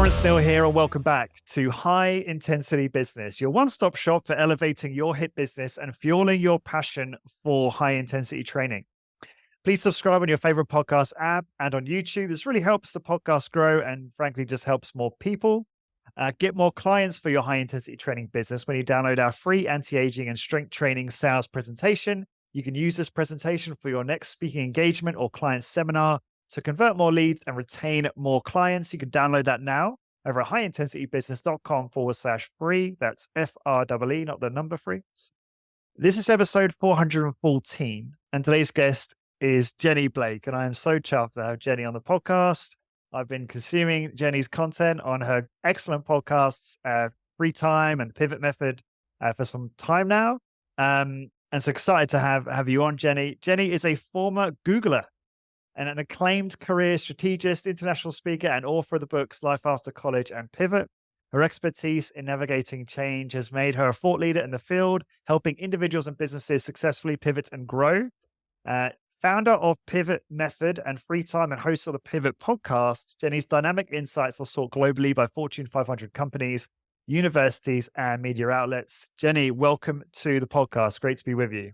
Lawrence Neal here, and welcome back to High Intensity Business, your one-stop shop for elevating your hit business and fueling your passion for high-intensity training. Please subscribe on your favorite podcast app and on YouTube. This really helps the podcast grow and frankly just helps more people. Get more clients for your high-intensity training business when you download our free anti-aging and strength training sales presentation. You can use this presentation for your next speaking engagement or client seminar to convert more leads and retain more clients. You can download that now over at highintensitybusiness.com/free. That's FREE, not the number free. This is episode 414, and today's guest is Jenny Blake, and I am so chuffed to have Jenny on the podcast. I've been consuming Jenny's content on her excellent podcasts, Free Time and Pivot Method, for some time now. And so excited to have you on, Jenny. Jenny is a former Googler and an acclaimed career strategist, international speaker, and author of the books Life After College and Pivot. Her expertise in navigating change has made her a thought leader in the field, helping individuals and businesses successfully pivot and grow. Founder of Pivot Method and Free Time and host of the Pivot podcast, Jenny's dynamic insights are sought globally by Fortune 500 companies, universities, and media outlets. Jenny, welcome to the podcast. Great to be with you.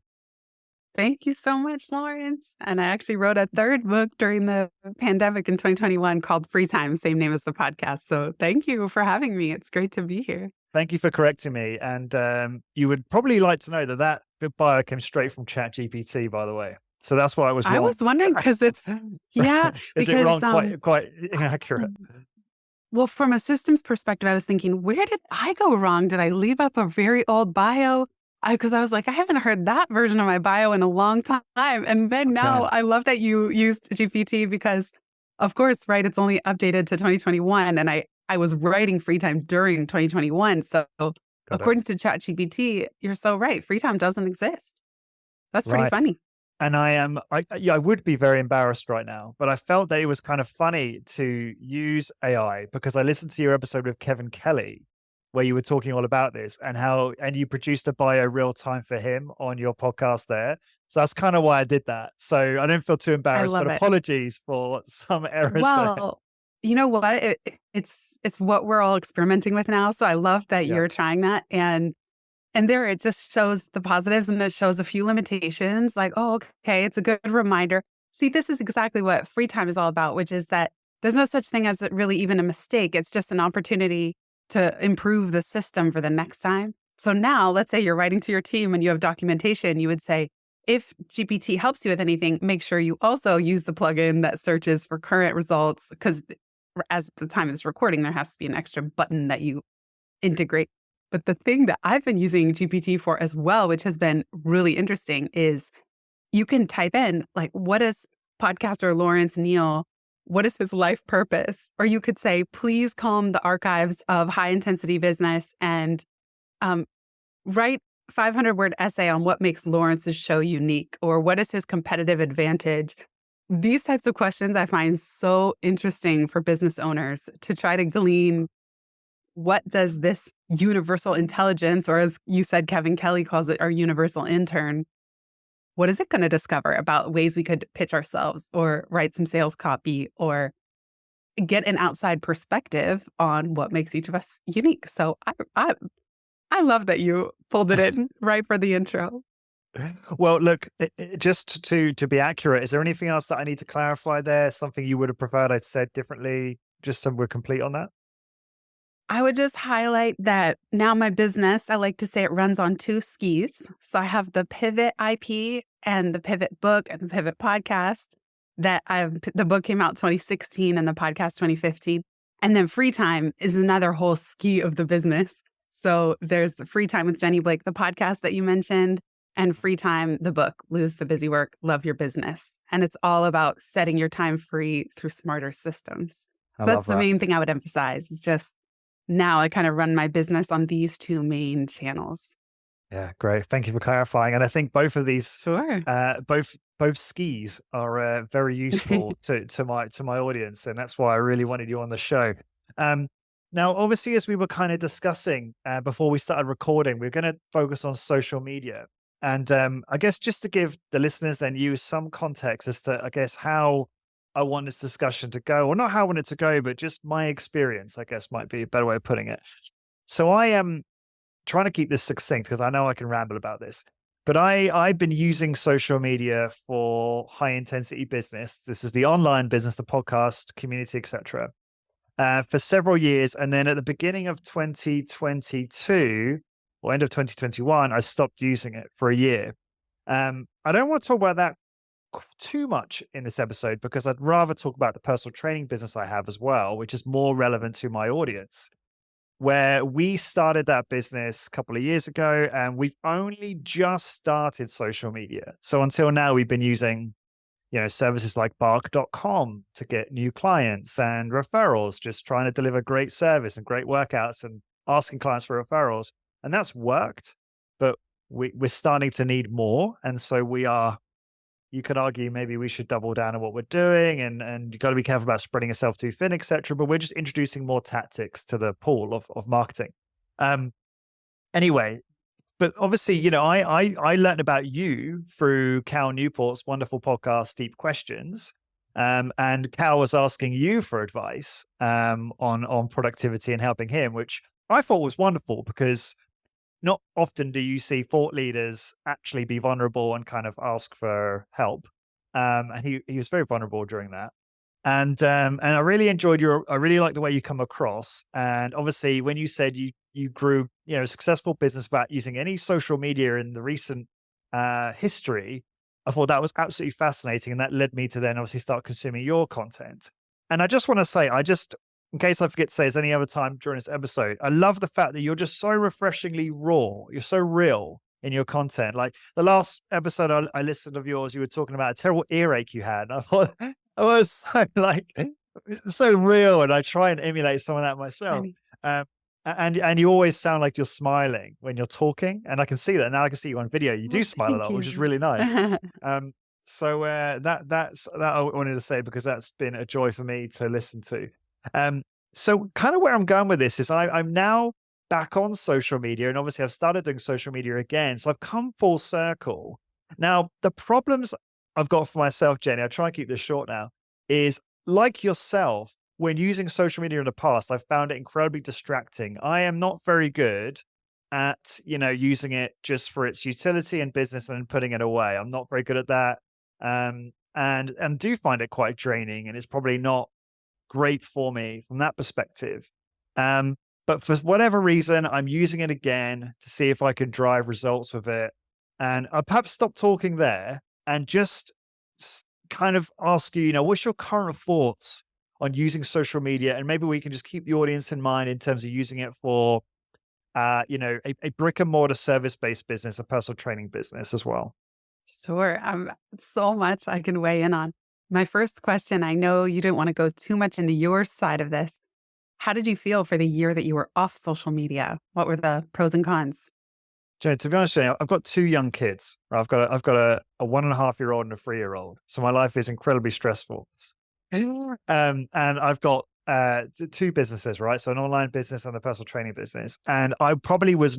Thank you so much, Lawrence. And I actually wrote a third book during the pandemic in 2021 called Free Time, same name as the podcast. So thank you for having me. It's great to be here. Thank you for correcting me. And you would probably like to know that good bio came straight from ChatGPT, by the way. So that's why I was wrong. I was wondering because it's, yeah. Is it wrong? Quite inaccurate. Well, from a systems perspective, I was thinking, where did I go wrong? Did I leave up a very old bio? Because I was like, I haven't heard that version of my bio in a long time. And then now I love that you used GPT because, of course, right, it's only updated to 2021. And I was writing Free Time during 2021. So according to ChatGPT, you're so right. Free Time doesn't exist. That's pretty funny. And I would be very embarrassed right now, but I felt that it was kind of funny to use AI because I listened to your episode with Kevin Kelly, where you were talking all about this and you produced a bio real time for him on your podcast there. So that's kind of why I did that. So I don't feel too embarrassed, but apologies for some errors. Well, you know what? It's what we're all experimenting with now. So I love that you're trying that. And there it just shows the positives and it shows a few limitations like, oh, okay, it's a good reminder. See, this is exactly what Free Time is all about, which is that there's no such thing as really even a mistake. It's just an opportunity to improve the system for the next time. So now let's say you're writing to your team and you have documentation, you would say, if GPT helps you with anything, make sure you also use the plugin that searches for current results because as the time of this recording, there has to be an extra button that you integrate. But the thing that I've been using GPT for as well, which has been really interesting, is you can type in like, what is podcaster Lawrence Neal? What is his life purpose? Or you could say, please comb the archives of high intensity business and write 500-word essay on what makes Lawrence's show unique or what is his competitive advantage. These types of questions I find so interesting for business owners to try to glean what does this universal intelligence, or as you said, Kevin Kelly calls it, our universal intern, what is it going to discover about ways we could pitch ourselves or write some sales copy or get an outside perspective on what makes each of us unique? So I love that you pulled it in right for the intro. Well, look, just to be accurate, is there anything else that I need to clarify there? Something you would have preferred I'd said differently, just so we're complete on that? I would just highlight that now my business, I like to say it runs on two skis. So I have the Pivot IP and the Pivot book and the Pivot podcast the book came out 2016 and the podcast 2015. And then Free Time is another whole ski of the business. So there's the Free Time with Jenny Blake, the podcast that you mentioned, and Free Time, the book, Lose the Busy Work, Love Your Business. And it's all about setting your time free through smarter systems. So that's the main thing I would emphasize is just now I kind of run my business on these two main channels. Yeah, great. Thank you for clarifying. And I think both of these, both skis are very useful to my audience, and that's why I really wanted you on the show. Now, obviously, as we were kind of discussing before we started recording, we're going to focus on social media, and I guess just to give the listeners and you some context as to, I guess, how I want this discussion to go, or not how I want it to go, but just my experience, I guess, might be a better way of putting it. So I am trying to keep this succinct because I know I can ramble about this. But I've been using social media for high intensity business. This is the online business, the podcast community, etc. For several years, and then at the beginning of 2022 or end of 2021, I stopped using it for a year. I don't want to talk about that too much in this episode because I'd rather talk about the personal training business I have as well, which is more relevant to my audience. Where we started that business a couple of years ago, and we've only just started social media. So until now, we've been using, services like bark.com to get new clients and referrals, just trying to deliver great service and great workouts and asking clients for referrals. And that's worked, but we're starting to need more. And so you could argue maybe we should double down on what we're doing, and you got to be careful about spreading yourself too thin, etc. But we're just introducing more tactics to the pool of marketing. Anyway, but obviously, I learned about you through Cal Newport's wonderful podcast, Deep Questions. And Cal was asking you for advice on productivity and helping him, which I thought was wonderful because not often do you see thought leaders actually be vulnerable and kind of ask for help. And he was very vulnerable during that. And I really enjoyed I really like the way you come across. And obviously when you said you grew, successful business without using any social media in the recent history, I thought that was absolutely fascinating. And that led me to then obviously start consuming your content. And I just want to say, in case I forget to say this any other time during this episode, I love the fact that you're just so refreshingly raw. You're so real in your content. Like the last episode I listened of yours, you were talking about a terrible earache you had. And I thought I was so real, and I try and emulate some of that myself. And you always sound like you're smiling when you're talking, and I can see that now. I can see you on video. You do smile a lot, which is really nice. So that's I wanted to say because that's been a joy for me to listen to. So kind of where I'm going with this is I'm now back on social media, and obviously I've started doing social media again. So I've come full circle. Now, the problems I've got for myself, Jenny, I'll try and keep this short now, is like yourself, when using social media in the past, I've found it incredibly distracting. I am not very good at, using it just for its utility and business and then putting it away. I'm not very good at that. And do find it quite draining, and it's probably not great for me from that perspective. But for whatever reason, I'm using it again to see if I can drive results with it. And I'll perhaps stop talking there and just kind of ask you, what's your current thoughts on using social media? And maybe we can just keep the audience in mind in terms of using it for, a brick and mortar service-based business, a personal training business as well. Sure. So much I can weigh in on. My first question, I know you didn't want to go too much into your side of this. How did you feel for the year that you were off social media? What were the pros and cons? Joe, to be honest, I've got two young kids. Right? I've got a 1.5-year-old and a 3-year-old. So my life is incredibly stressful. And I've got two businesses, right? So an online business and a personal training business. And I probably was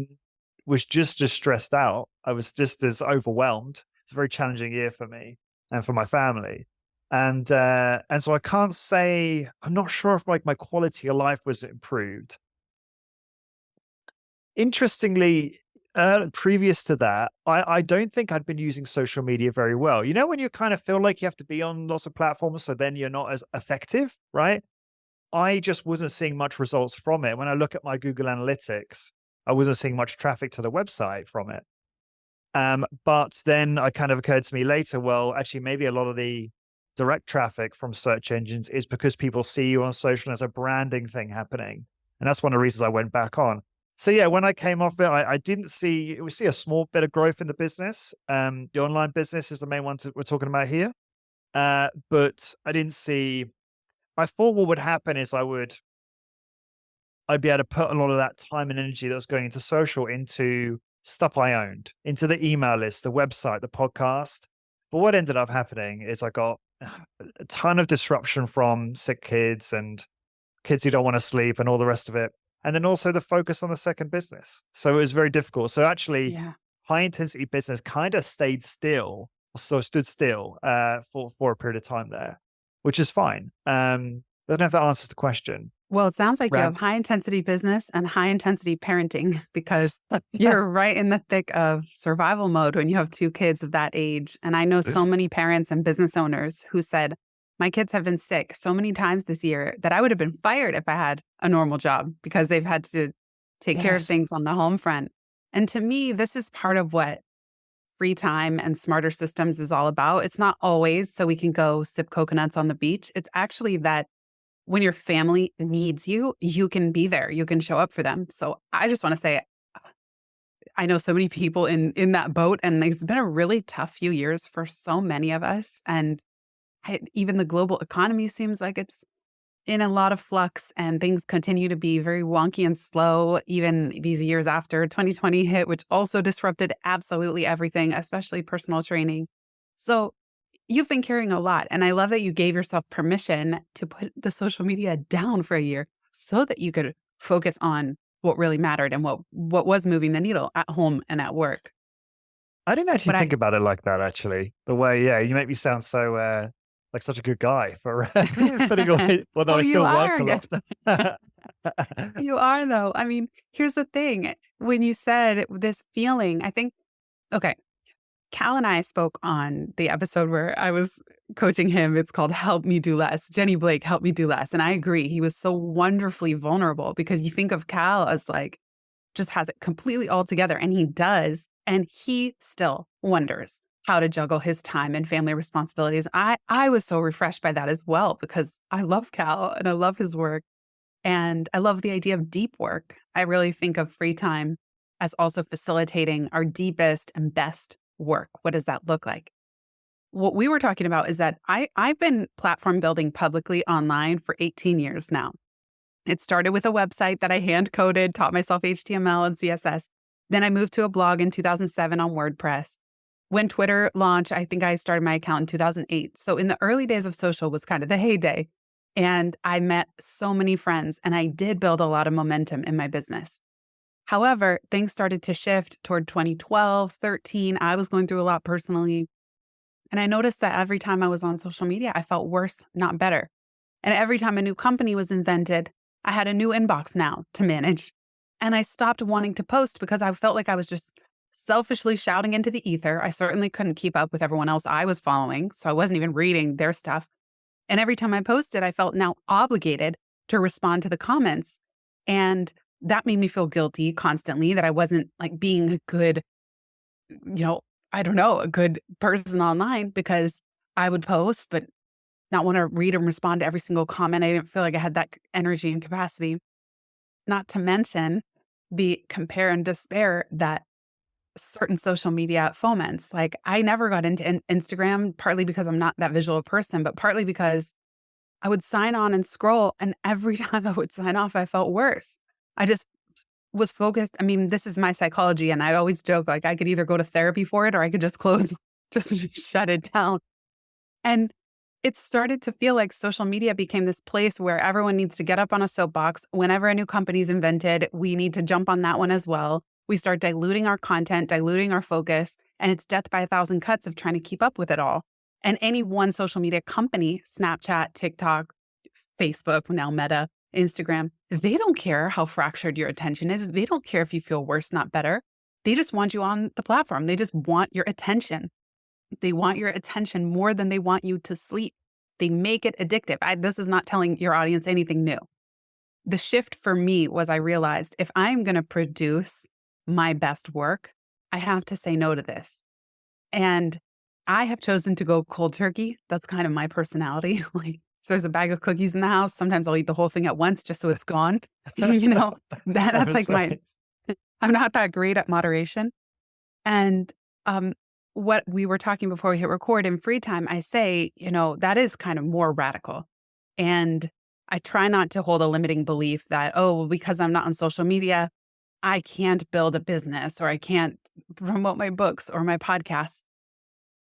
just as stressed out. I was just as overwhelmed. It's a very challenging year for me and for my family. And so I can't say, I'm not sure if my quality of life was improved. Interestingly, previous to that, I don't think I'd been using social media very well. When you kind of feel like you have to be on lots of platforms, so then you're not as effective, right? I just wasn't seeing much results from it. When I look at my Google Analytics, I wasn't seeing much traffic to the website from it. But then it kind of occurred to me later, well, actually, maybe a lot of the direct traffic from search engines is because people see you on social as a branding thing happening. And that's one of the reasons I went back on. So yeah, when I came off it, I didn't see, we see a small bit of growth in the business. The online business is the main one we're talking about here. But I didn't see, I thought what would happen is I'd be able to put a lot of that time and energy that was going into social into stuff I owned, into the email list, the website, the podcast. But what ended up happening is I got a ton of disruption from sick kids and kids who don't want to sleep and all the rest of it. And then also the focus on the second business. So it was very difficult. So actually, high intensity business kind of stood still for a period of time there. which is fine. I don't know if that answers the question. Well, it sounds like you Ram- have high intensity business and high intensity parenting because you're right in the thick of survival mode when you have two kids of that age. And I know so many parents and business owners who said, my kids have been sick so many times this year that I would have been fired if I had a normal job because they've had to take care of Yes. things on the home front. And to me, this is part of what free time and smarter systems is all about. It's not always so we can go sip coconuts on the beach. It's actually that when your family needs you, you can be there. You can show up for them. So I just want to say, I know so many people in that boat, and it's been a really tough few years for so many of us. And even the global economy seems like it's in a lot of flux, and things continue to be very wonky and slow, even these years after 2020 hit, which also disrupted absolutely everything, especially personal training. So you've been carrying a lot. And I love that you gave yourself permission to put the social media down for a year so that you could focus on what really mattered and what was moving the needle at home and at work. I didn't actually But think about it like that, actually. The way, yeah, you make me sound so like such a good guy for putting away. Well, no, well, I you still worked are. a lot. You are, though. I mean, here's the thing. When you said this feeling, I think, okay, Cal and I spoke on the episode where I was coaching him. It's called Help Me Do Less. Jenny Blake, Help Me Do Less. And I agree. He was so wonderfully vulnerable because you think of Cal as like, just has it completely all together. And he does. And he still wonders how to juggle his time and family responsibilities. I was so refreshed by that as well because I love Cal and I love his work. And I love the idea of deep work. I really think of free time as also facilitating our deepest and best work. What does that look like? What we were talking about is that I've been platform building publicly online for 18 years now. It started with a website that I hand coded, taught myself HTML and CSS. Then I moved to a blog in 2007 on WordPress. When Twitter launched, I think I started my account in 2008. So in the early days of social was kind of the heyday. And I met so many friends and I did build a lot of momentum in my business. However, things started to shift toward 2012, 13. I was going through a lot personally. And I noticed that every time I was on social media, I felt worse, not better. And every time a new company was invented, I had a new inbox now to manage. And I stopped wanting to post because I felt like I was just selfishly shouting into the ether. I certainly couldn't keep up with everyone else I was following, so I wasn't even reading their stuff. And every time I posted, I felt now obligated to respond to the comments. And that made me feel guilty constantly that I wasn't like being a good, I don't know, a good person online because I would post, but not want to read and respond to every single comment. I didn't feel like I had that energy and capacity. Not to mention the compare and despair that certain social media foments. Like I never got into Instagram, partly because I'm not that visual person, but partly because I would sign on and scroll. And every time I would sign off, I felt worse. I just was focused. I mean, this is my psychology. And I always joke like I could either go to therapy for it or I could just close, just shut it down. And it started to feel like social media became this place where everyone needs to get up on a soapbox. Whenever a new company is invented, we need to jump on that one as well. We start diluting our content, diluting our focus, and it's death by a thousand cuts of trying to keep up with it all. And any one social media company, Snapchat, TikTok, Facebook, now Meta, Instagram, they don't care how fractured your attention is. They don't care if you feel worse, not better. They just want you on the platform. They just want your attention. They want your attention more than they want you to sleep. They make it addictive. This is not telling your audience anything new. The shift for me was I realized if I'm going to produce my best work, I have to say no to this. And I have chosen to go cold turkey. That's kind of my personality. Like if there's a bag of cookies in the house, sometimes I'll eat the whole thing at once just so it's gone. That's like I'm not that great at moderation. And what we were talking before we hit record in free time, I say, that is kind of more radical. And I try not to hold a limiting belief that, because I'm not on social media, I can't build a business or I can't promote my books or my podcasts.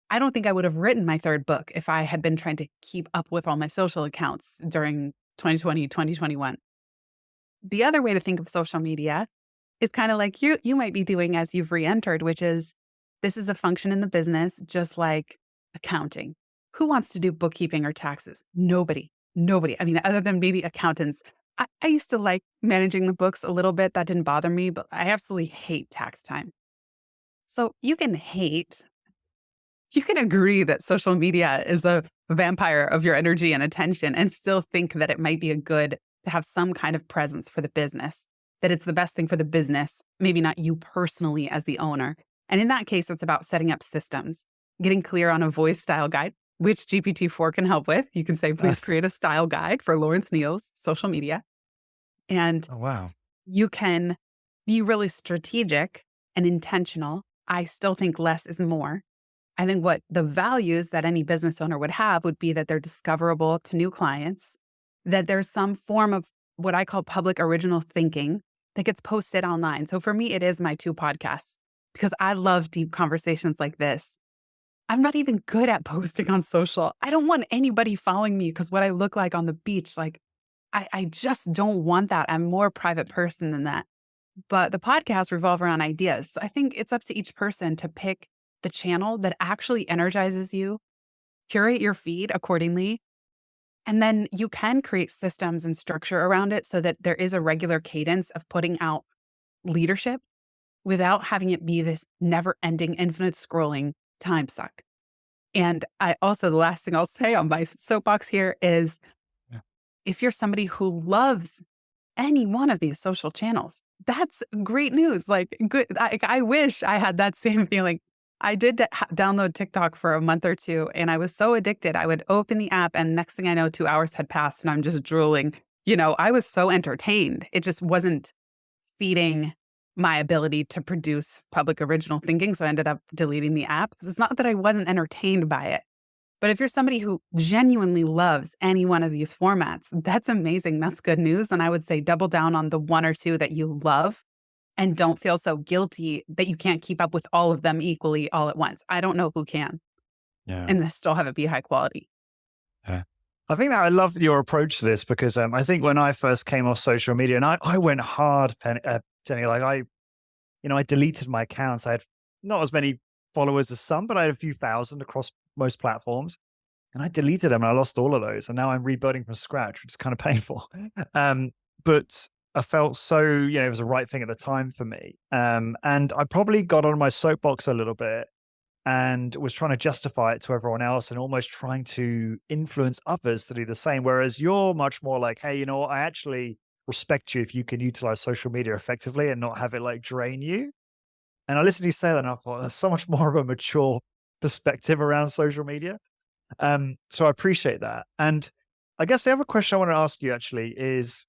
I don't think I would have written my third book if I had been trying to keep up with all my social accounts during 2020, 2021. The other way to think of social media is kind of like you might be doing as you've re-entered, which is this is a function in the business, just like accounting. who wants to do bookkeeping or taxes? Nobody. Nobody. I mean, other than maybe accountants. I used to like managing the books a little bit. That didn't bother me, but I absolutely hate tax time. So you can agree that social media is a vampire of your energy and attention and still think that it might be a good to have some kind of presence for the business, that it's the best thing for the business, maybe not you personally as the owner. And in that case, it's about setting up systems, getting clear on a voice style guide, which GPT-4 can help with. You can say, please create a style guide for Lawrence Neal's social media. And Oh, wow. you can be really strategic and intentional. I still think less is more. I think what the values that any business owner would have would be that they're discoverable to new clients, that there's some form of what I call public original thinking that gets posted online. So for me, it is my 2 podcasts because I love deep conversations like this. I'm not even good at posting on social. I don't want anybody following me because what I look like on the beach, like I just don't want that. I'm more a private person than that. But the podcasts revolve around ideas. So I think it's up to each person to pick the channel that actually energizes you, curate your feed accordingly, and then you can create systems and structure around it so that there is a regular cadence of putting out leadership without having it be this never-ending, infinite scrolling time suck. And I also, the last thing I'll say on my soapbox here is Yeah. if you're somebody who loves any one of these social channels, that's great news. Like, good. I wish I had that same feeling. I did download TikTok for a month or 2, and I was so addicted. I would open the app, and next thing I know, 2 hours had passed, and I'm just drooling. I was so entertained. It just wasn't feeding my ability to produce public original thinking, so I ended up deleting the app. It's not that I wasn't entertained by it. But if you're somebody who genuinely loves any one of these formats, that's amazing. That's good news. And I would say double down on the 1 or 2 that you love and don't feel so guilty that you can't keep up with all of them equally all at once. I don't know who can Yeah. and still have it be high quality. Yeah. I think that I love your approach to this because I think when I first came off social media and I went hard, Jenny, like I deleted my accounts. I had not as many followers as some, but I had a few thousand across most platforms. And I deleted them and I lost all of those. And now I'm rebuilding from scratch, which is kind of painful. But I felt so, it was the right thing at the time for me. And I probably got on my soapbox a little bit and was trying to justify it to everyone else and almost trying to influence others to do the same. Whereas you're much more like, hey, you know what? I actually respect you if you can utilize social media effectively and not have it like drain you. And I listened to you say that and I thought that's so much more of a mature perspective around social media. So I appreciate that. And I guess the other question I want to ask you actually is,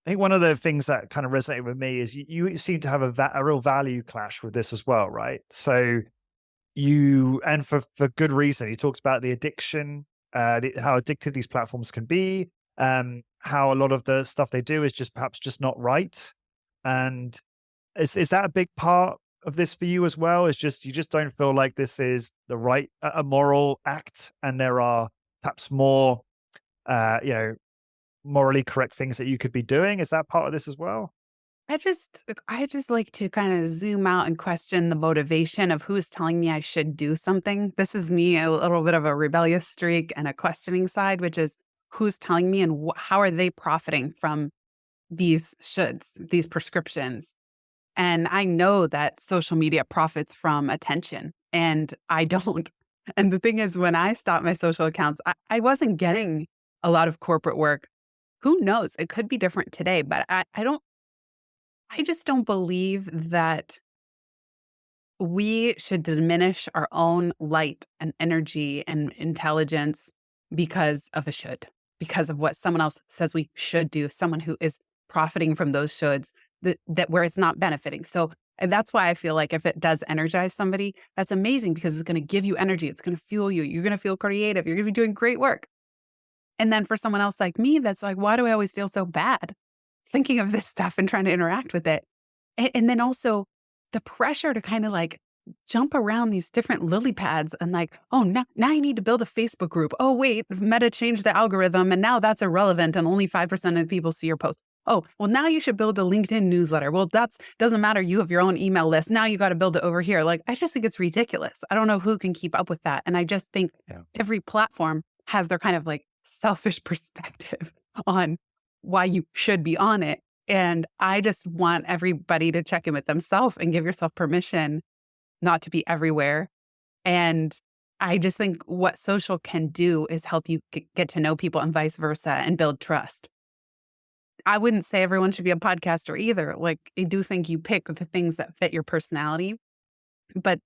I think one of the things that kind of resonated with me is you seem to have a real value clash with this as well, right? So and for good reason, you talked about the addiction, how addictive these platforms can be, how a lot of the stuff they do is just perhaps just not right. And is that a big part of this for you as well? Is just you just don't feel like this is the right a moral act, and there are perhaps more morally correct things that you could be doing? Is that part of this as well? I just like to kind of zoom out and question the motivation of who's telling me I should do something. This is me, a little bit of a rebellious streak and a questioning side, which is who's telling me and how are they profiting from these shoulds, these prescriptions. And I know that social media profits from attention, and I don't. And the thing is, when I stopped my social accounts, I wasn't getting a lot of corporate work. Who knows? It could be different today, but I just don't believe that we should diminish our own light and energy and intelligence because of a should, because of what someone else says we should do, someone who is profiting from those shoulds that where it's not benefiting. So and that's why I feel like if it does energize somebody, that's amazing because it's going to give you energy. It's going to fuel you. You're going to feel creative. You're going to be doing great work. And then for someone else like me, that's like, why do I always feel so bad thinking of this stuff and trying to interact with it? And then also the pressure to kind of like jump around these different lily pads and like, oh, now you need to build a Facebook group. Oh, wait, Meta changed the algorithm and now that's irrelevant and only 5% of people see your post. Oh, well, now you should build a LinkedIn newsletter. Well, that's doesn't matter. You have your own email list. Now you got to build it over here. Like, I just think it's ridiculous. I don't know who can keep up with that. And I just think Yeah. every platform has their kind of like selfish perspective on why you should be on it. And I just want everybody to check in with themselves and give yourself permission not to be everywhere. And I just think what social can do is help you get to know people and vice versa and build trust. I wouldn't say everyone should be a podcaster either. Like, I do think you pick the things that fit your personality. But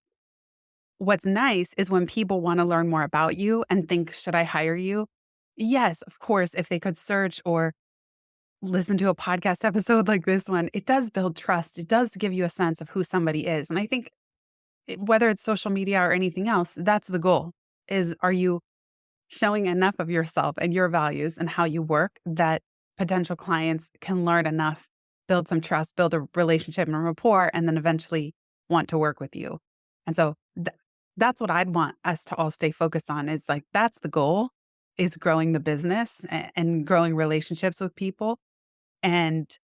what's nice is when people want to learn more about you and think, should I hire you? Yes, of course, if they could search or listen to a podcast episode like this one, it does build trust. It does give you a sense of who somebody is. And I think whether it's social media or anything else, that's the goal is are you showing enough of yourself and your values and how you work that potential clients can learn enough, build some trust, build a relationship and rapport, and then eventually want to work with you. And so that's what I'd want us to all stay focused on is like, that's the goal is growing the business and growing relationships with people. And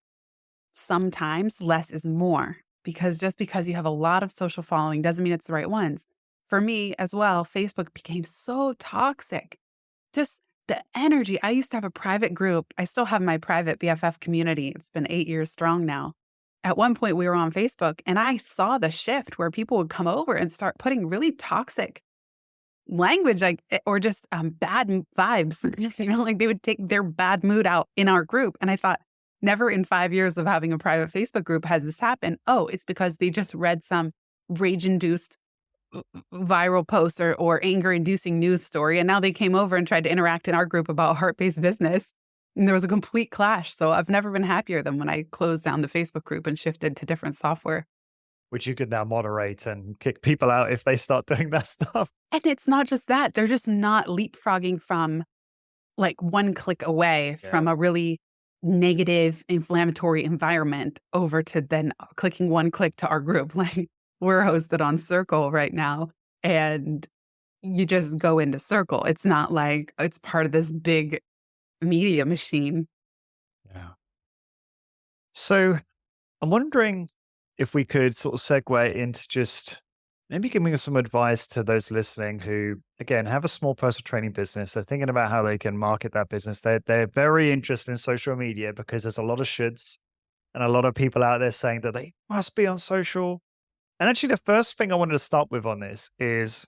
sometimes less is more because just because you have a lot of social following doesn't mean it's the right ones. For me as well, Facebook became so toxic. Just the energy. I used to have a private group. I still have my private BFF community. It's been 8 years strong now. At one point, we were on Facebook and I saw the shift where people would come over and start putting really toxic language, like, or just bad vibes. Like they would take their bad mood out in our group. And I thought, never in 5 years of having a private Facebook group has this happened. Oh, it's because they just read some rage-induced viral post or anger-inducing news story. And now they came over and tried to interact in our group about heart-based business. And there was a complete clash. So I've never been happier than when I closed down the Facebook group and shifted to different software. Which you could now moderate and kick people out if they start doing that stuff. And it's not just that. They're just not leapfrogging from like one click away from a really negative, inflammatory environment over to then clicking one click to our group. Like we're hosted on Circle right now and you just go into Circle. It's not like it's part of this big media machine. Yeah. So I'm wondering if we could sort of segue into just maybe giving us some advice to those listening who, again, have a small personal training business. They're thinking about how they can market that business. They're very interested in social media because there's a lot of shoulds and a lot of people out there saying that they must be on social. And actually, the first thing I wanted to start with on this is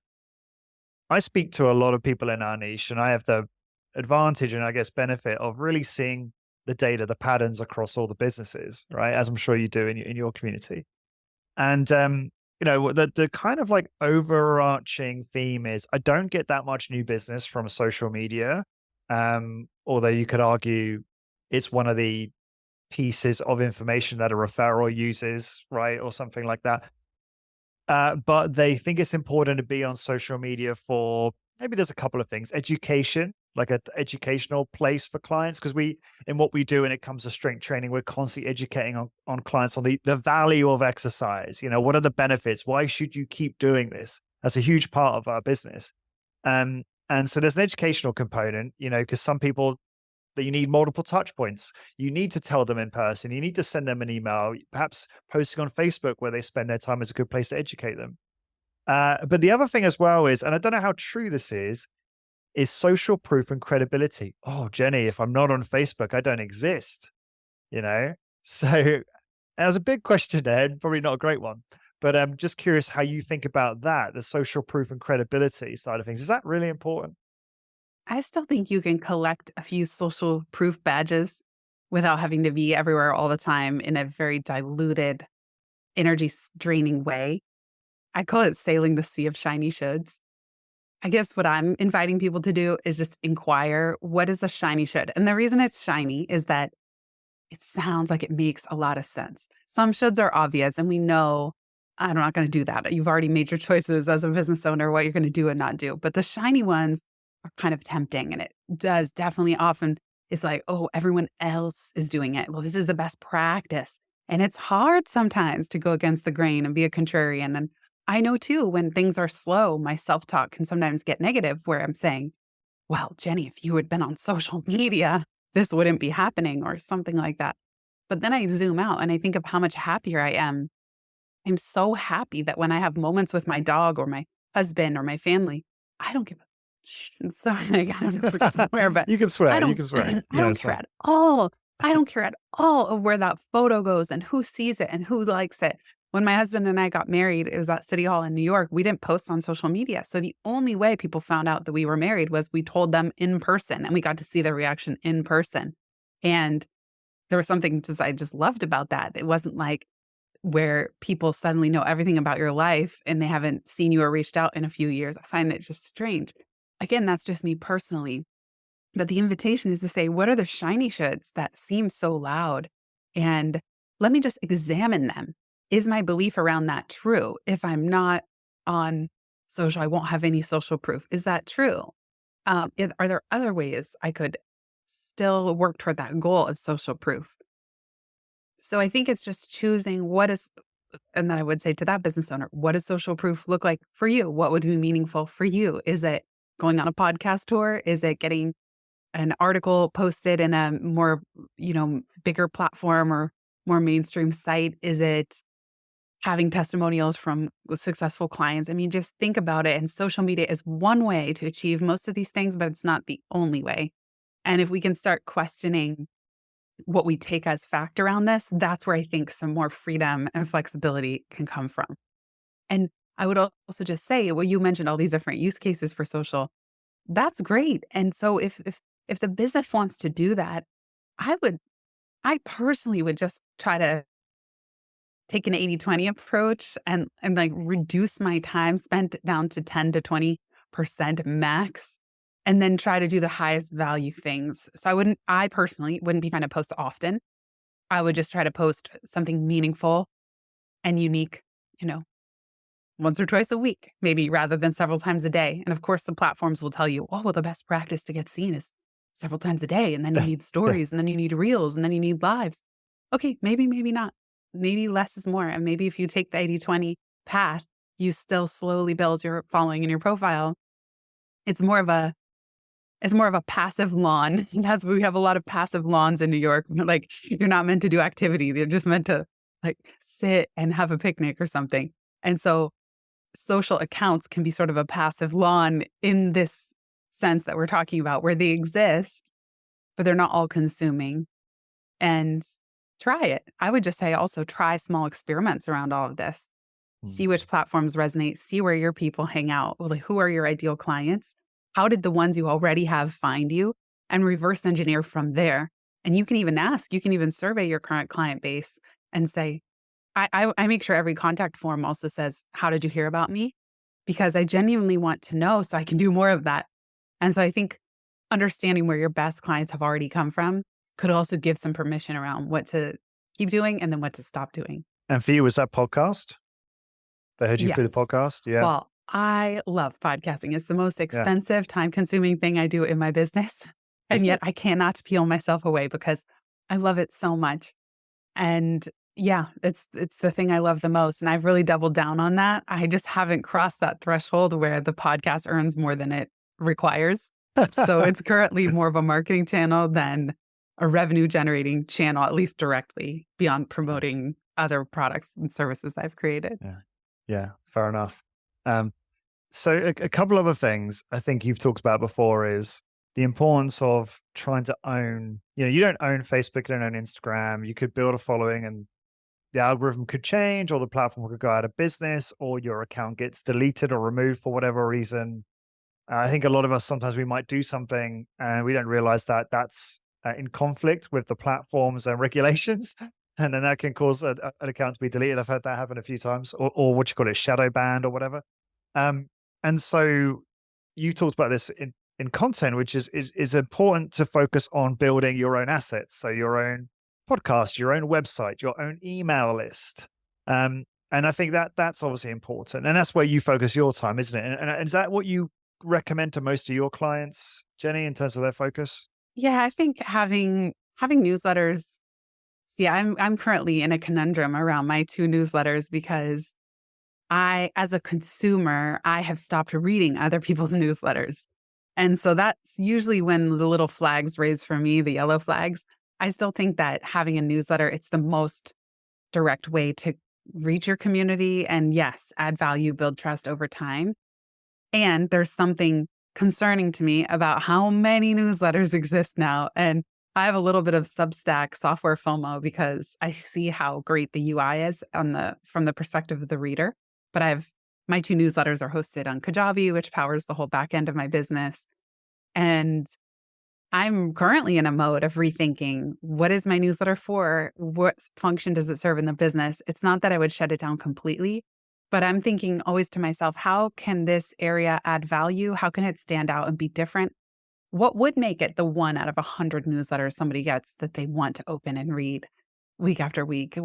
I speak to a lot of people in our niche, and I have the advantage and I guess benefit of really seeing the data, the patterns across all the businesses, right? As I'm sure you do in your community. And the kind of like overarching theme is I don't get that much new business from social media. Although you could argue it's one of the pieces of information that a referral uses, right? Or something like that. But they think it's important to be on social media for maybe there's a couple of things. Education, like an educational place for clients, because in what we do when it comes to strength training, we're constantly educating on clients on the value of exercise. What are the benefits? Why should you keep doing this? That's a huge part of our business. And so there's an educational component, because some people that you need multiple touch points. You need to tell them in person. You need to send them an email, perhaps posting on Facebook where they spend their time is a good place to educate them. But the other thing as well is, and I don't know how true this is social proof and credibility. Oh, Jenny, if I'm not on Facebook, I don't exist, So that was a big question there, and probably not a great one. But I'm just curious how you think about that, the social proof and credibility side of things. Is that really important? I still think you can collect a few social proof badges without having to be everywhere all the time in a very diluted, energy draining way. I call it sailing the sea of shiny shoulds. I guess what I'm inviting people to do is just inquire, what is a shiny should? And the reason it's shiny is that it sounds like it makes a lot of sense. Some shoulds are obvious and we know I'm not going to do that. You've already made your choices as a business owner, what you're going to do and not do. But the shiny ones are kind of tempting. And it does definitely often, it's like, oh, everyone else is doing it. Well, this is the best practice. And it's hard sometimes to go against the grain and be a contrarian. And I know too, when things are slow, my self-talk can sometimes get negative where I'm saying, well, Jenny, if you had been on social media, this wouldn't be happening or something like that. But then I zoom out and I think of how much happier I am. I'm so happy that when I have moments with my dog or my husband or my family, I don't give a sorry, I don't know if we can swear, but You can swear. I You don't can swear. I No, don't it's care fine. at all. I don't care at all of where that photo goes and who sees it and who likes it. When my husband and I got married, it was at City Hall in New York. We didn't post on social media. So the only way people found out that we were married was we told them in person and we got to see their reaction in person. And there was something I just loved about that. It wasn't like where people suddenly know everything about your life and they haven't seen you or reached out in a few years. I find it just strange. Again, that's just me personally. But the invitation is to say, what are the shiny shoulds that seem so loud? And let me just examine them. Is my belief around that true? If I'm not on social, I won't have any social proof. Is that true? Are there other ways I could still work toward that goal of social proof? So I think it's just choosing and then I would say to that business owner, what does social proof look like for you? What would be meaningful for you? Is it going on a podcast tour? Is it getting an article posted in a more, bigger platform or more mainstream site? Is it having testimonials from successful clients? I mean, just think about it. And social media is one way to achieve most of these things, but it's not the only way. And if we can start questioning what we take as fact around this, that's where I think some more freedom and flexibility can come from. And I would also just say, well, you mentioned all these different use cases for social. That's great. And so if the business wants to do that, I personally would just try to take an 80/20 approach and like reduce my time spent down to 10 to 20% max, and then try to do the highest value things. So I personally wouldn't be trying to post often. I would just try to post something meaningful and unique, you know, once or twice a week, maybe rather than several times a day. And of course, the platforms will tell you, oh, well, the best practice to get seen is several times a day. And then you need Yeah. stories, and then you need reels, and then you need lives. Okay, maybe not. Maybe less is more. And maybe if you take the 80/20 path, you still slowly build your following in your profile. It's more of a passive lawn. We have a lot of passive lawns in New York. Like, you're not meant to do activity. They're just meant to like sit and have a picnic or something. And so social accounts can be sort of a passive lawn in this sense that we're talking about, where they exist, but they're not all consuming. And try it. I would just say also try small experiments around all of this. See Mm. which platforms resonate, see where your people hang out. Like, who are your ideal clients? How did the ones you already have find you? And reverse engineer from there. And you can even survey your current client base and say, I make sure every contact form also says, how did you hear about me? Because I genuinely want to know so I can do more of that. And so I think understanding where your best clients have already come from could also give some permission around what to keep doing and then what to stop doing. And for you, was that podcast? They heard you through the Yes. podcast? Yeah. Well, I love podcasting. It's the most Yeah. expensive, time-consuming thing I do in my business. And Is yet it? I cannot peel myself away because I love it so much. And yeah, it's the thing I love the most. And I've really doubled down on that. I just haven't crossed that threshold where the podcast earns more than it requires. So it's currently more of a marketing channel than a revenue generating channel, at least directly, beyond promoting other products and services I've created. Yeah, fair enough. So a couple other things I think you've talked about before is the importance of trying to own, you don't own Facebook, you don't own Instagram. You could build a following and the algorithm could change, or the platform could go out of business, or your account gets deleted or removed for whatever reason. I think a lot of us, sometimes we might do something and we don't realize that that's in conflict with the platforms and regulations. And then that can cause an account to be deleted. I've had that happen a few times, or what you call it, shadow banned or whatever. And so you talked about this in content, which is important to focus on building your own assets. So your own podcast, your own website, your own email list. And I think that's obviously important. And that's where you focus your time, isn't it? And is that what you recommend to most of your clients, Jenny, in terms of their focus? Yeah, I think having newsletters. See, I'm currently in a conundrum around my 2 newsletters because as a consumer, I have stopped reading other people's newsletters. And so that's usually when the little flags raise for me, the yellow flags. I still think that having a newsletter, it's the most direct way to reach your community and yes, add value, build trust over time. And there's something concerning to me about how many newsletters exist now. And I have a little bit of Substack software FOMO because I see how great the UI is from the perspective of the reader. But my two newsletters are hosted on Kajabi, which powers the whole back end of my business. And I'm currently in a mode of rethinking, what is my newsletter for? What function does it serve in the business? It's not that I would shut it down completely, but I'm thinking always to myself, how can this area add value? How can it stand out and be different? What would make it the one out of 100 newsletters somebody gets that they want to open and read week after week?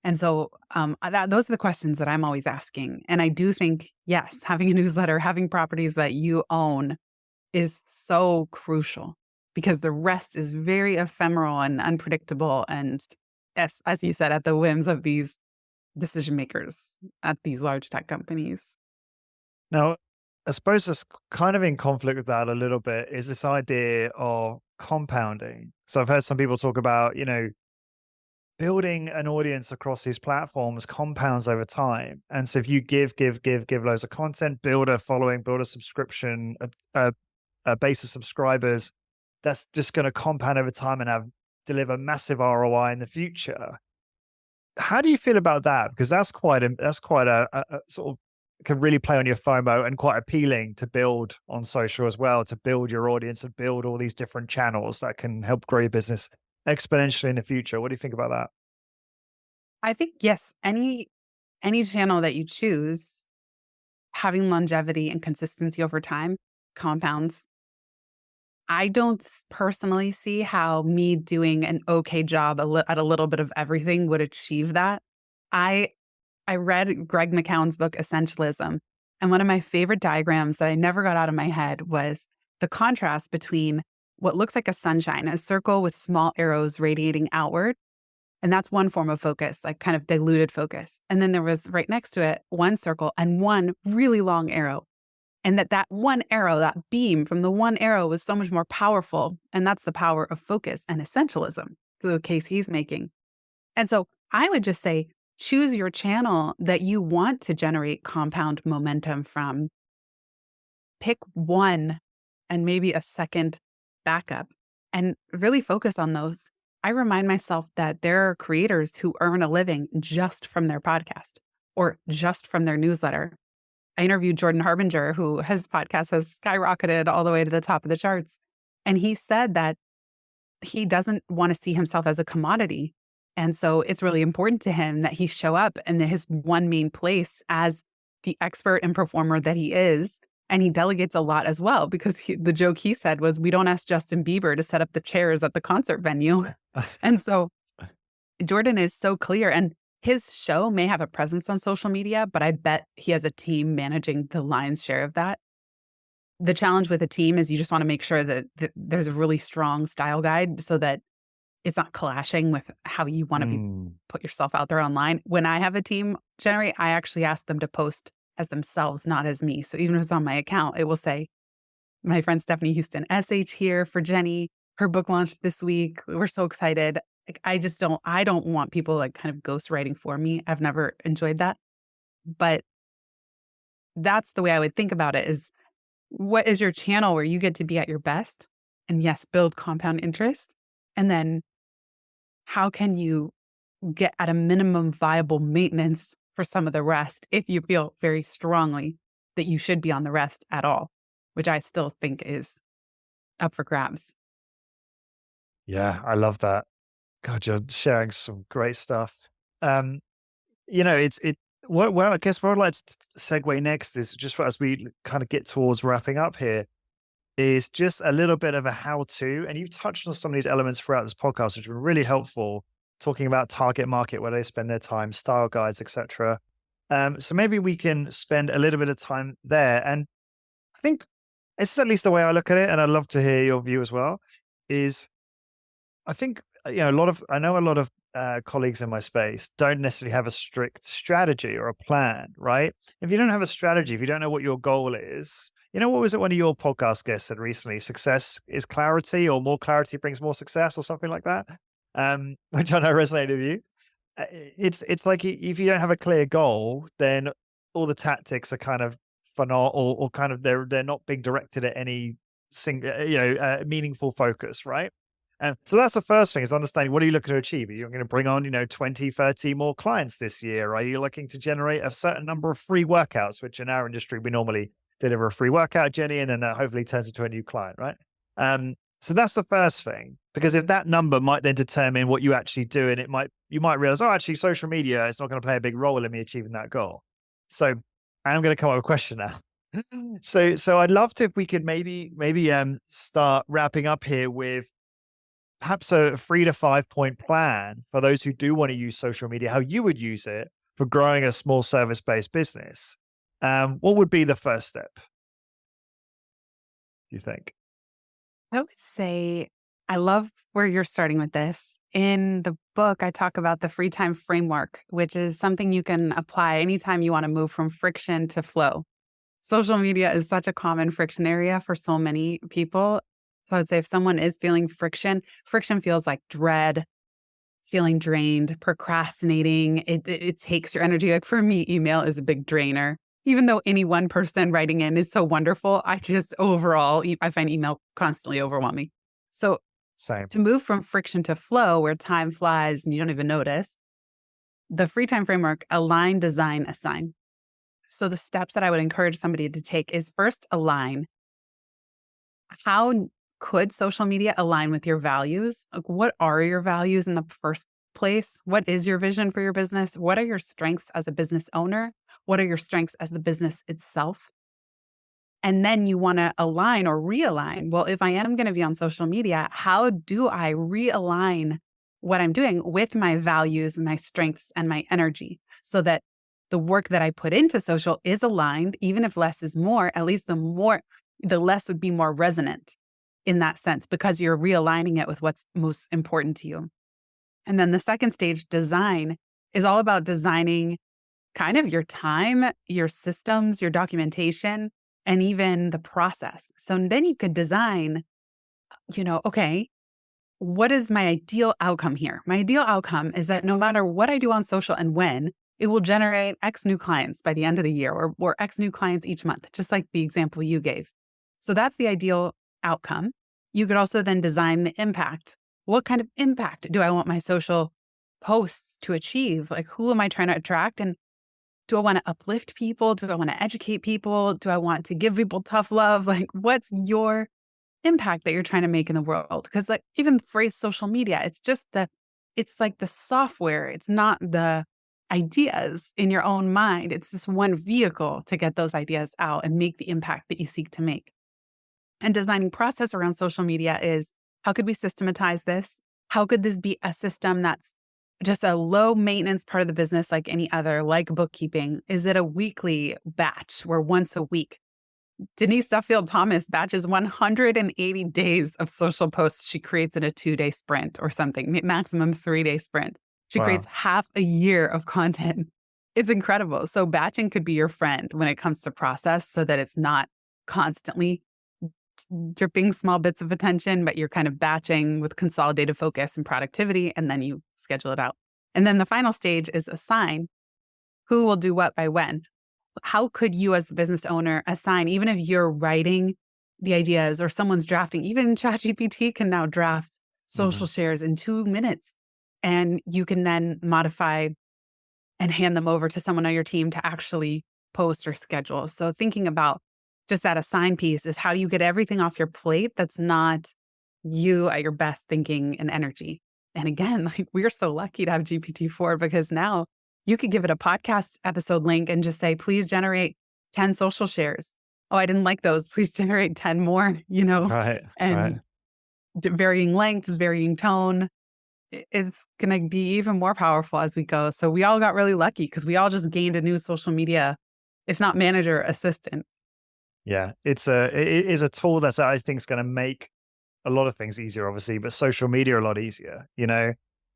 And so those are the questions that I'm always asking. And I do think, yes, having a newsletter, having properties that you own is so crucial because the rest is very ephemeral and unpredictable. And yes, as you said, at the whims of these decision makers at these large tech companies. Now, I suppose that's kind of in conflict with that a little bit is this idea of compounding. So I've heard some people talk about, building an audience across these platforms compounds over time. And so if you give loads of content, build a following, build a subscription, a base of subscribers, that's just going to compound over time and deliver massive ROI in the future. How do you feel about that? Because that's quite a sort of can really play on your FOMO and quite appealing to build on social as well, to build your audience and build all these different channels that can help grow your business exponentially in the future. What do you think about that? I think, yes, any channel that you choose, having longevity and consistency over time compounds. I don't personally see how me doing an okay job at a little bit of everything would achieve that. I read Greg McKeown's book, Essentialism, and one of my favorite diagrams that I never got out of my head was the contrast between what looks like a sunshine, a circle with small arrows radiating outward. And that's one form of focus, like kind of diluted focus. And then there was right next to it, one circle and one really long arrow. And that one arrow, that beam from the one arrow was so much more powerful. And that's the power of focus and essentialism, the case he's making. And so I would just say, choose your channel that you want to generate compound momentum from. Pick one and maybe a second backup and really focus on those. I remind myself that there are creators who earn a living just from their podcast or just from their newsletter. I interviewed Jordan Harbinger, who his podcast has skyrocketed all the way to the top of the charts. And he said that he doesn't want to see himself as a commodity. And so it's really important to him that he show up in his one main place as the expert and performer that he is. And he delegates a lot as well, because the joke he said was, we don't ask Justin Bieber to set up the chairs at the concert venue. And so Jordan is so clear. And his show may have a presence on social media, but I bet he has a team managing the lion's share of that. The challenge with a team is you just want to make sure that there's a really strong style guide so that it's not clashing with how you want to put yourself out there online. When I have a team generate, I actually ask them to post as themselves, not as me. So even if it's on my account, it will say, my friend Stephanie Houston, SH here for Jenny. Her book launched this week. We're so excited. Like, I don't want people like kind of ghostwriting for me. I've never enjoyed that. But that's the way I would think about it is, what is your channel where you get to be at your best? And yes, build compound interest. And then how can you get at a minimum viable maintenance for some of the rest if you feel very strongly that you should be on the rest at all, which I still think is up for grabs. Yeah, I love that. God, you're sharing some great stuff. Well, I guess where I'd like to segue next is just as we kind of get towards wrapping up here, is just a little bit of a how-to. And you've touched on some of these elements throughout this podcast, which were really helpful, talking about target market, where they spend their time, style guides, etc. So maybe we can spend a little bit of time there. And I think it's at least the way I look at it, and I'd love to hear your view as well, is I think, I know a lot of colleagues in my space don't necessarily have a strict strategy or a plan, right? If you don't have a strategy, if you don't know what your goal is, what was it one of your podcast guests said recently? Success is clarity, or more clarity brings more success, or something like that. Which I know resonated with you. It's like if you don't have a clear goal, then all the tactics are kind of or kind of they're not being directed at any single meaningful focus, right? So that's the first thing, is understanding what are you looking to achieve. Are you going to bring on 20, 30 more clients this year? Are you looking to generate a certain number of free workouts, which in our industry we normally deliver a free workout, Jenny, and then that hopefully turns into a new client, right? So that's the first thing, because if that number might then determine what you actually do, and you might realize, oh, actually social media is not going to play a big role in me achieving that goal. So I'm going to come up with a question now. So I'd love to, if we could maybe start wrapping up here with perhaps a 3 to 5 point plan for those who do want to use social media, how you would use it for growing a small service-based business. What would be the first step, do you think? I would say I love where you're starting with this. In the book, I talk about the free time framework, which is something you can apply anytime you want to move from friction to flow. Social media is such a common friction area for so many people. So I'd say if someone is feeling friction feels like dread, feeling drained, procrastinating. It takes your energy. Like for me, email is a big drainer. Even though any one person writing in is so wonderful, I find email constantly overwhelming. So Same. to move from friction to flow, where time flies and you don't even notice, the free time framework: align, design, assign. So the steps that I would encourage somebody to take is first align. How could social media align with your values? Like, what are your values in the first place? What is your vision for your business? What are your strengths as a business owner? What are your strengths as the business itself? And then you want to align or realign. Well, if I am going to be on social media, how do I realign what I'm doing with my values, my strengths, and my energy, so that the work that I put into social is aligned? Even if less is more, at least the less would be more resonant in that sense, because you're realigning it with what's most important to you. And then the second stage, design, is all about designing kind of your time, your systems, your documentation, and even the process. So then you could design, okay, what is my ideal outcome here? My ideal outcome is that no matter what I do on social and when, it will generate X new clients by the end of the year, or X new clients each month, just like the example you gave. So that's the ideal outcome. You could also then design the impact. What kind of impact do I want my social posts to achieve? Like, who am I trying to attract? And do I want to uplift people? Do I want to educate people? Do I want to give people tough love? Like, what's your impact that you're trying to make in the world? Because like even the phrase social media, it's like the software. It's not the ideas in your own mind. It's just one vehicle to get those ideas out and make the impact that you seek to make. And designing process around social media is, how could we systematize this? How could this be a system that's just a low maintenance part of the business like any other, like bookkeeping? Is it a weekly batch where once a week? Denise Duffield Thomas batches 180 days of social posts she creates in a 2-day sprint or something, maximum 3-day sprint. She creates half a year of content. It's incredible. So batching could be your friend when it comes to process, so that it's not constantly dripping small bits of attention, but you're kind of batching with consolidated focus and productivity, and then you schedule it out. And then the final stage is assign. Who will do what by when? How could you as the business owner assign, even if you're writing the ideas or someone's drafting? Even ChatGPT can now draft social shares in 2 minutes, and you can then modify and hand them over to someone on your team to actually post or schedule. So thinking about just that assign piece is, how do you get everything off your plate that's not you at your best thinking and energy? And again, like, we're so lucky to have GPT-4, because now you could give it a podcast episode link and just say, please generate 10 social shares. Oh, I didn't like those. Please generate 10 more, Right. and varying lengths, varying tone. It's going to be even more powerful as we go. So we all got really lucky because we all just gained a new social media, if not manager, assistant. Yeah, it is a tool I think is going to make a lot of things easier, obviously, but social media a lot easier.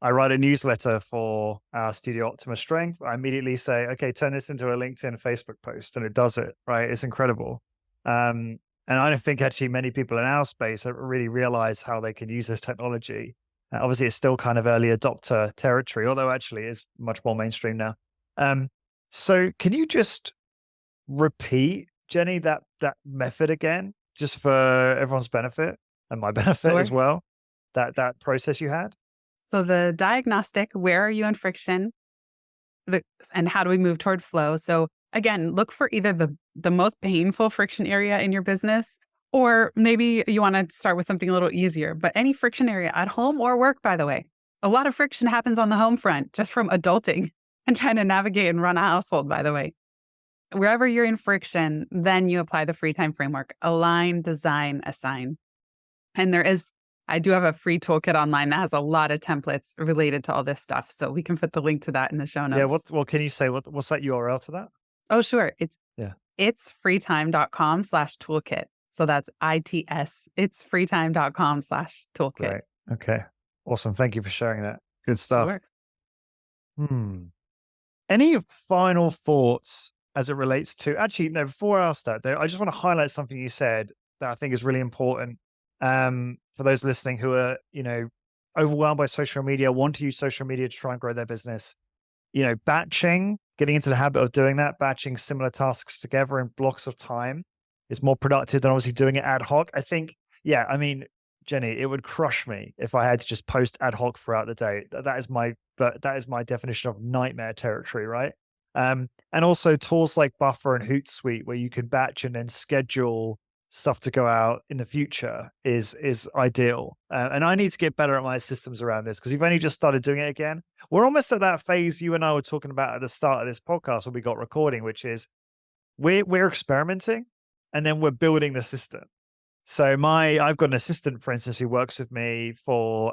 I write a newsletter for our Studio Optima Strength. I immediately say, okay, turn this into a LinkedIn, Facebook post, and it does it, right? It's incredible. And I don't think actually many people in our space have really realize how they can use this technology. Obviously, it's still kind of early adopter territory, although actually it's much more mainstream now. So can you just repeat, Jenny, that method again, just for everyone's benefit and my benefit as Sure. well? That process you had? So the diagnostic, where are you in friction? The, and how do we move toward flow? So again, look for either the most painful friction area in your business, or maybe you want to start with something a little easier. But any friction area at home or work, by the way, a lot of friction happens on the home front just from adulting and trying to navigate and run a household, by the way. Wherever you're in friction, then you apply the free time framework: align, design, assign. And I do have a free toolkit online that has a lot of templates related to all this stuff. So we can put the link to that in the show Yeah. notes. What can you say? What's that URL to that? Oh, sure. Yeah. It's freetime.com/toolkit. So that's ITS. It's freetime.com/toolkit. Great. Okay. Awesome. Thank you for sharing that. Good stuff. Sure. Hmm. Any final thoughts as it relates to actually, no, before I ask that, though, I just want to highlight something you said that I think is really important. For those listening who are, overwhelmed by social media, want to use social media to try and grow their business. Batching, getting into the habit of doing that, batching similar tasks together in blocks of time is more productive than obviously doing it ad hoc. I think, yeah, I mean, Jenny, it would crush me if I had to just post ad hoc throughout the day. That is my definition of nightmare territory, right? And also tools like Buffer and Hootsuite, where you can batch and then schedule stuff to go out in the future is ideal. And I need to get better at my systems around this because we've only just started doing it again. We're almost at that phase you and I were talking about at the start of this podcast when we got recording, which is we're experimenting and then we're building the system. So I've got an assistant, for instance, who works with me for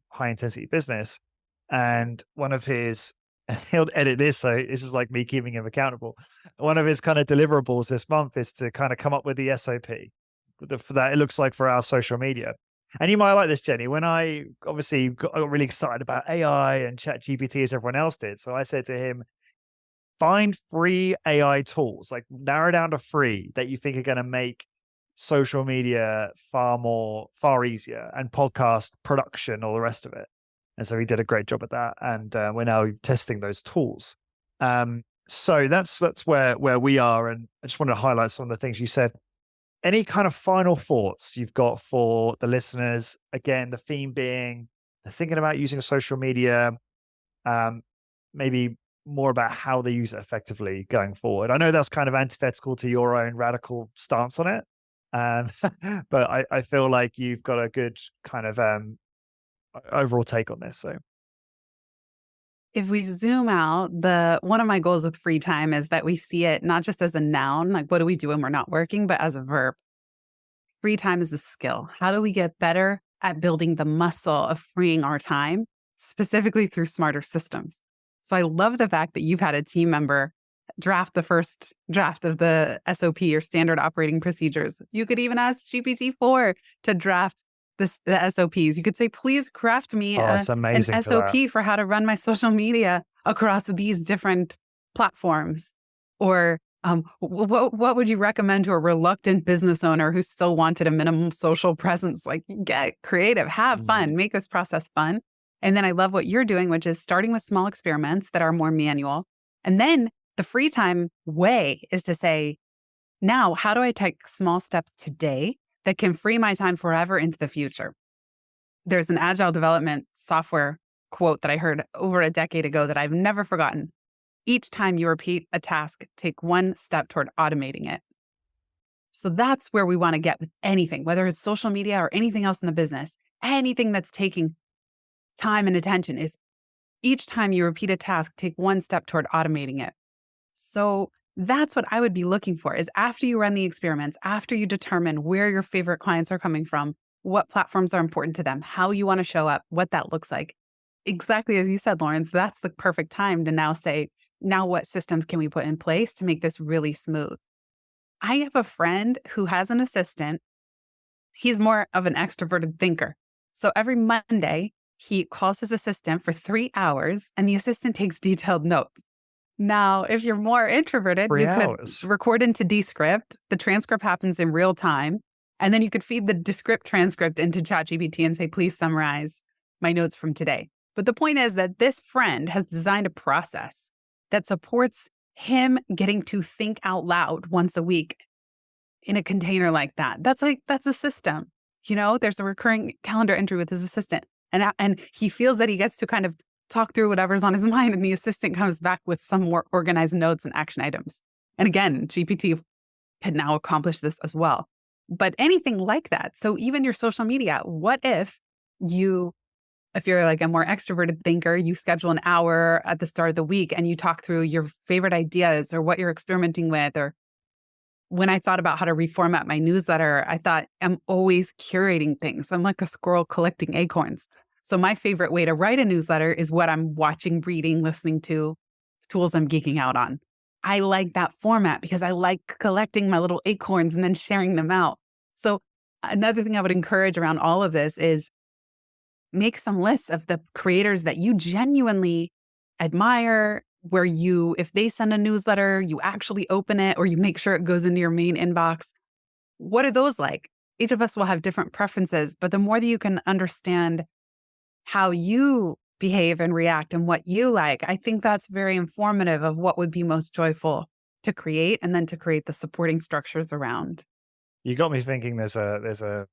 high intensity business, and one of his, he'll edit this, so this is like me keeping him accountable. One of his kind of deliverables this month is to kind of come up with the SOP for that it looks like for our social media. And you might like this, Jenny. When I got really excited about AI and Chat GPT as everyone else did, so I said to him, find free AI tools, like narrow down to 3 that you think are going to make social media far easier, and podcast production, all the rest of it. And so he did a great job at that, and we're now testing those tools. So that's where we are, and I just want to highlight some of the things you said. Any kind of final thoughts you've got for the listeners? Again, the theme being they're thinking about using social media, maybe more about how they use it effectively going forward. I know that's kind of antithetical to your own radical stance on it. But I feel like you've got a good kind of overall take on this. So If we zoom out, one of my goals with free time is that we see it not just as a noun, like what do we do when we're not working, but as a verb. Free time is a skill. How do we get better at building the muscle of freeing our time, specifically through smarter systems? So I love the fact that you've had a team member draft the first draft of the SOP or standard operating procedures. You could even ask GPT-4 to draft the SOPs. You could say, please craft me it's an amazing SOP for how to run my social media across these different platforms. Or what would you recommend to a reluctant business owner who still wanted a minimum social presence? Like, get creative, have fun, make this process fun. And then I love what you're doing, which is starting with small experiments that are more manual. And then the free time way is to say, now, how do I take small steps today that can free my time forever into the future? There's an agile development software quote that I heard over a decade ago that I've never forgotten. Each time you repeat a task, take one step toward automating it. So that's where we want to get with anything, whether it's social media or anything else in the business. Anything that's taking time and attention is each time you repeat a task, take one step toward automating it. So that's what I would be looking for, is after you run the experiments, after you determine where your favorite clients are coming from, what platforms are important to them, how you want to show up, what that looks like. Exactly as you said, Lawrence, that's the perfect time to now say, now what systems can we put in place to make this really smooth? I have a friend who has an assistant. He's more of an extroverted thinker. So every Monday, he calls his assistant for 3 hours and the assistant takes detailed notes. Now, if you're more introverted, 3 you could hours. record into Descript. The transcript happens in real time. And then you could feed the Descript transcript into ChatGPT and say, please summarize my notes from today. But the point is that this friend has designed a process that supports him getting to think out loud once a week in a container like that. That's a system. There's a recurring calendar entry with his assistant. And he feels that he gets to kind of talk through whatever's on his mind, and the assistant comes back with some more organized notes and action items. And again, GPT can now accomplish this as well. But anything like that. So even your social media, what if you're like a more extroverted thinker, you schedule an hour at the start of the week and you talk through your favorite ideas or what you're experimenting with. Or when I thought about how to reformat my newsletter, I thought I'm always curating things. I'm like a squirrel collecting acorns. So my favorite way to write a newsletter is what I'm watching, reading, listening to, tools I'm geeking out on. I like that format because I like collecting my little acorns and then sharing them out. So another thing I would encourage around all of this is make some lists of the creators that you genuinely admire, where if they send a newsletter, you actually open it or you make sure it goes into your main inbox. What are those like? Each of us will have different preferences, but the more that you can understand how you behave and react and what you like, I think that's very informative of what would be most joyful to create and then to create the supporting structures around. You got me thinking. There's a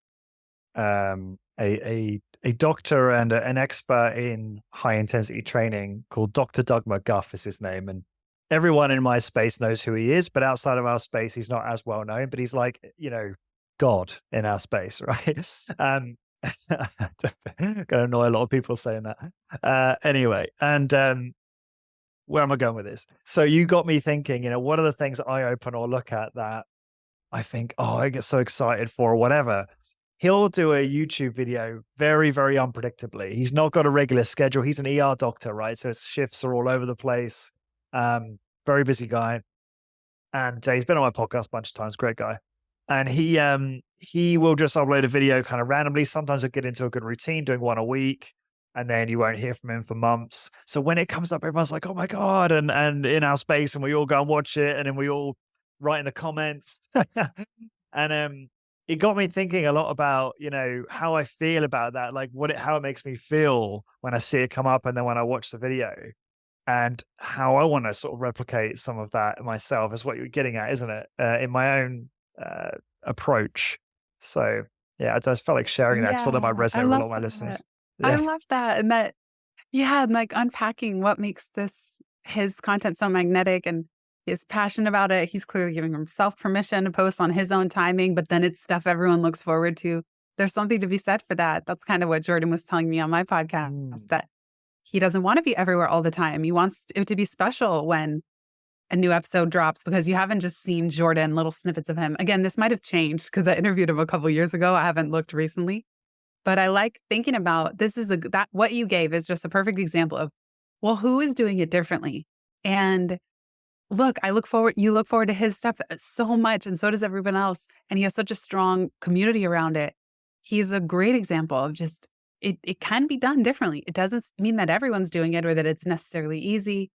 doctor and an expert in high intensity training called Dr. Doug McGuff is his name, and everyone in my space knows who he is. But outside of our space, he's not as well known. But he's like God in our space, right? Gonna annoy a lot of people saying that. Anyway, and where am I going with this? So you got me thinking, what are the things that I open or look at that I think, oh, I get so excited for or whatever. He'll do a YouTube video very, very unpredictably. He's not got a regular schedule. He's an ER doctor, right? So his shifts are all over the place. Very busy guy. And he's been on my podcast a bunch of times. Great guy. And he will just upload a video kind of randomly. Sometimes he'll get into a good routine, doing one a week, and then you won't hear from him for months. So when it comes up, everyone's like, oh my God, and in our space, and we all go and watch it, and then we all write in the comments. And it got me thinking a lot about, how I feel about that, like how it makes me feel when I see it come up and then when I watch the video, and how I want to sort of replicate some of that myself is what you're getting at, isn't it? In my own approach. So yeah, I just felt like sharing that because I thought that might resonate with a lot of my listeners. Yeah. I love that. And and like unpacking what makes his content so magnetic, and he's passionate about it. He's clearly giving himself permission to post on his own timing, but then it's stuff everyone looks forward to. There's something to be said for that. That's kind of what Jordan was telling me on my podcast, that he doesn't want to be everywhere all the time. He wants it to be special when a new episode drops, because you haven't just seen Jordan, little snippets of him. Again, this might have changed because I interviewed him a couple of years ago. I haven't looked recently, but I like thinking about that what you gave is just a perfect example of, well, who is doing it differently? And look, you look forward to his stuff so much, and so does everyone else. And he has such a strong community around it. He's a great example of just, it can be done differently. It doesn't mean that everyone's doing it or that it's necessarily easy.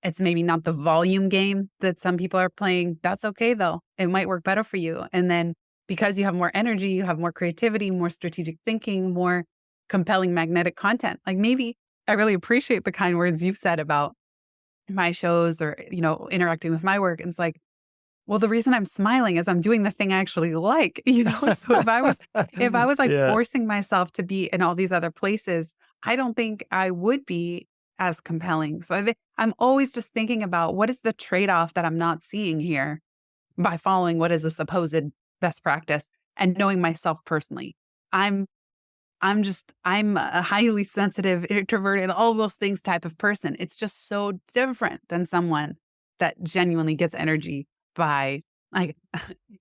It's maybe not the volume game that some people are playing. That's okay though. It might work better for you. And then because you have more energy, you have more creativity, more strategic thinking, more compelling magnetic content. Like, maybe I really appreciate the kind words you've said about my shows or, interacting with my work. And it's like, well, the reason I'm smiling is I'm doing the thing I actually like, So if I was like forcing myself to be in all these other places, I don't think I would be as compelling. So I'm always just thinking about, what is the trade-off that I'm not seeing here by following what is a supposed best practice and knowing myself personally. I'm a highly sensitive, introverted, all those things type of person. It's just so different than someone that genuinely gets energy by, like,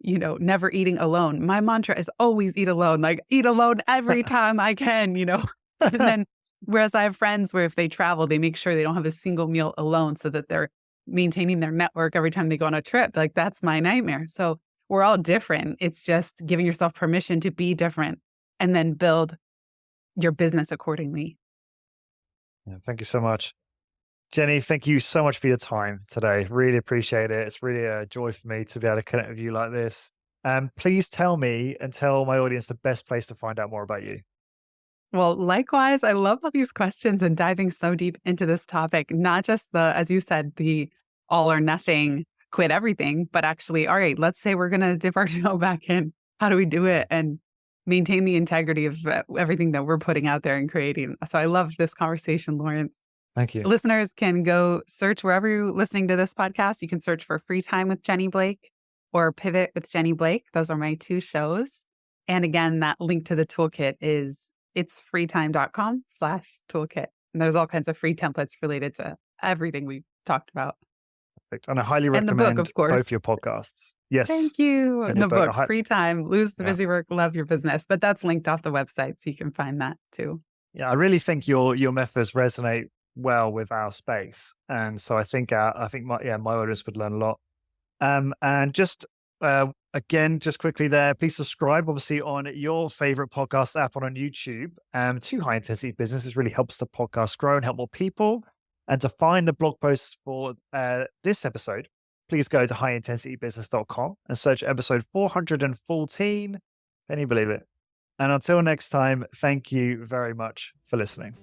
never eating alone. My mantra is always eat alone, like eat alone every time I can, And then, whereas I have friends where if they travel, they make sure they don't have a single meal alone so that they're maintaining their network every time they go on a trip. Like, that's my nightmare. So we're all different. It's just giving yourself permission to be different and then build your business accordingly. Yeah, thank you so much. Jenny, thank you so much for your time today. Really appreciate it. It's really a joy for me to be able to connect with you like this. Please tell me and tell my audience the best place to find out more about you. Well, likewise, I love all these questions and diving so deep into this topic, not just the, as you said, the all or nothing, quit everything, but actually, all right, let's say we're going to dip our toe back in. How do we do it and maintain the integrity of everything that we're putting out there and creating? So I love this conversation, Lawrence. Thank you. Listeners can go search wherever you're listening to this podcast. You can search for Free Time with Jenny Blake or Pivot with Jenny Blake. Those are my 2 shows. And again, that link to the toolkit is it's freetime.com/toolkit. And there's all kinds of free templates related to everything we talked about. Perfect. And I highly And the recommend book, of course. both your podcasts. Yes. Thank you. And The your book. book, Free Time, Lose the Yeah. Busy Work, Love Your Business. But that's linked off the website, so you can find that too. Yeah, I really think your methods resonate well with our space, and so I think my audience would learn a lot. And just again, just quickly there, please subscribe, obviously, on your favorite podcast app or on YouTube. To High Intensity Business. It really helps the podcast grow and help more people. And to find the blog posts for this episode, please go to highintensitybusiness.com and search episode 414. Can you believe it? And until next time, thank you very much for listening.